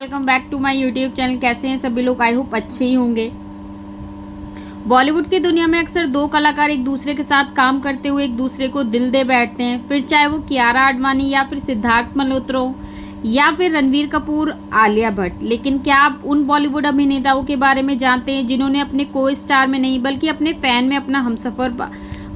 Welcome back to my YouTube channel. कैसे हैं सभी लोग? आई होप अच्छे ही होंगे। बॉलीवुड की दुनिया में अक्सर दो कलाकार एक दूसरे के साथ काम करते हुए एक दूसरे को दिल दे बैठते हैं, फिर चाहे वो कियारा आडवाणी या फिर सिद्धार्थ मल्होत्रा हो या फिर रणवीर कपूर, आलिया भट्ट। लेकिन क्या आप उन बॉलीवुड अभिनेताओं के बारे में जानते हैं जिन्होंने अपने को स्टार में नहीं बल्कि अपने फैन में अपना हमसफर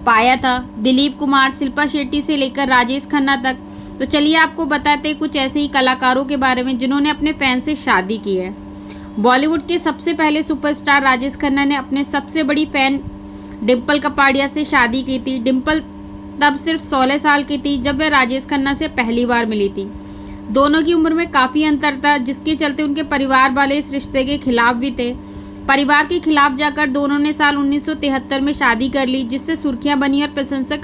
पाया था? दिलीप कुमार, शिल्पा शेट्टी से लेकर राजेश खन्ना तक। तो चलिए आपको बताते हैं कुछ ऐसे ही कलाकारों के बारे में जिन्होंने अपने फैन से शादी की है। बॉलीवुड के सबसे पहले सुपरस्टार राजेश खन्ना ने अपने सबसे बड़ी फैन डिम्पल कपाड़िया से शादी की थी। डिम्पल तब सिर्फ 16 साल की थी जब वह राजेश खन्ना से पहली बार मिली थी। दोनों की उम्र में काफ़ी अंतर था, जिसके चलते उनके परिवार वाले इस रिश्ते के खिलाफ भी थे। परिवार के खिलाफ जाकर दोनों ने साल 1973 में शादी कर ली, जिससे सुर्खियां बनी और प्रशंसक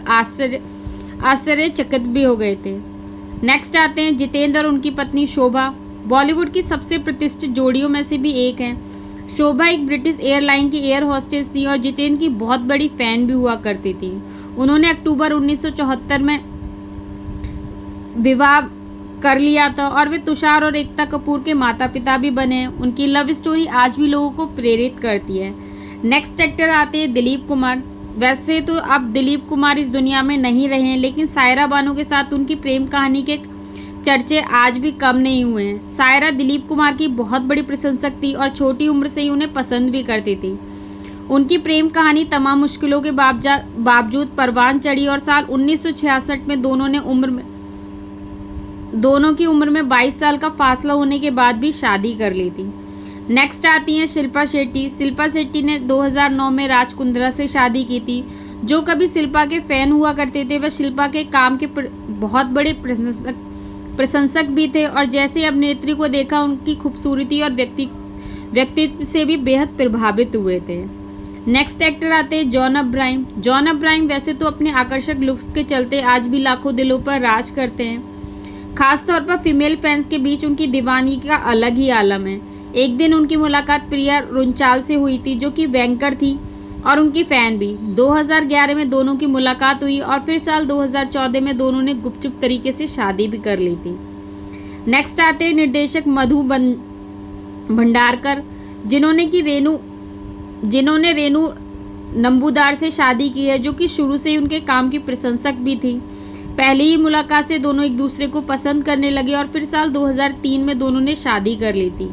आश्चर्यचकित भी हो गए थे। नेक्स्ट आते हैं जितेंद्र और उनकी पत्नी शोभा। बॉलीवुड की सबसे प्रतिष्ठित जोड़ियों में से भी एक हैं। शोभा एक ब्रिटिश एयरलाइन की एयर होस्टेस थी और जितेंद्र की बहुत बड़ी फैन भी हुआ करती थी। उन्होंने अक्टूबर 1974 में विवाह कर लिया था और वे तुषार और एकता कपूर के माता पिता भी बने हैं। उनकी लव स्टोरी आज भी लोगों को प्रेरित करती है। नेक्स्ट एक्टर आते हैं दिलीप कुमार। वैसे तो अब दिलीप कुमार इस दुनिया में नहीं रहे हैं, लेकिन सायरा बानो के साथ उनकी प्रेम कहानी के चर्चे आज भी कम नहीं हुए हैं। सायरा दिलीप कुमार की बहुत बड़ी प्रशंसक थी और छोटी उम्र से ही उन्हें पसंद भी करती थी। उनकी प्रेम कहानी तमाम मुश्किलों के बावजूद परवान चढ़ी और साल 1966 में दोनों की उम्र में 22 साल का फासला होने के बाद भी शादी कर ली थी। नेक्स्ट आती हैं शिल्पा शेट्टी। शिल्पा शेट्टी ने 2009 में राज कुंद्रा से शादी की थी। जो कभी शिल्पा के फैन हुआ करते थे वह शिल्पा के काम के बहुत बड़े प्रशंसक भी थे और जैसे अभिनेत्री को देखा उनकी खूबसूरती और व्यक्तित्व से भी बेहद प्रभावित हुए थे। नेक्स्ट एक्टर आते हैं जॉन अब्राहम। जॉन अब्राहम वैसे तो अपने आकर्षक लुक्स के चलते आज भी लाखों दिलों पर राज करते हैं। खासतौर पर फीमेल फैंस के बीच उनकी दीवानगी का अलग ही आलम है। एक दिन उनकी मुलाकात प्रिया रुंचाल से हुई थी, जो कि बैंकर थी और उनकी फैन भी। 2011 में दोनों की मुलाकात हुई और फिर साल 2014 में दोनों ने गुपचुप तरीके से शादी भी कर ली थी। नेक्स्ट आते हैं निर्देशक मधु भंडारकर, जिन्होंने रेणु नंबूदार से शादी की है, जो कि शुरू से ही उनके काम की प्रशंसक भी थी। पहली ही मुलाकात से दोनों एक दूसरे को पसंद करने लगे और फिर साल 2003 में दोनों ने शादी कर ली थी।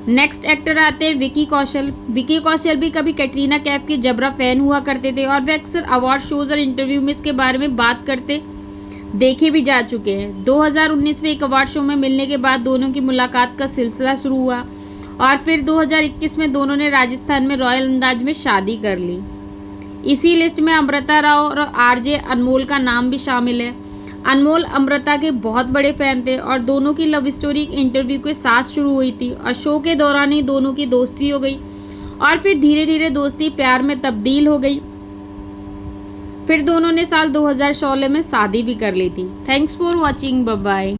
नेक्स्ट एक्टर आते हैं विकी कौशल। विकी कौशल भी कभी कैटरीना कैफ के जबरा फैन हुआ करते थे और वे अक्सर अवार्ड शोज और इंटरव्यू में इसके बारे में बात करते देखे भी जा चुके हैं। 2019 में एक अवार्ड शो में मिलने के बाद दोनों की मुलाकात का सिलसिला शुरू हुआ और फिर 2021 में दोनों ने राजस्थान में रॉयल अंदाज में शादी कर ली। इसी लिस्ट में अमृता राव और आरजे अनमोल का नाम भी शामिल है। अनमोल अमृता के बहुत बड़े फैन थे और दोनों की लव स्टोरी एक इंटरव्यू के साथ शुरू हुई थी और शो के दौरान ही दोनों की दोस्ती हो गई और फिर धीरे धीरे दोस्ती प्यार में तब्दील हो गई। फिर दोनों ने साल 2016 में शादी भी कर ली थी। Thanks for watching, bye bye.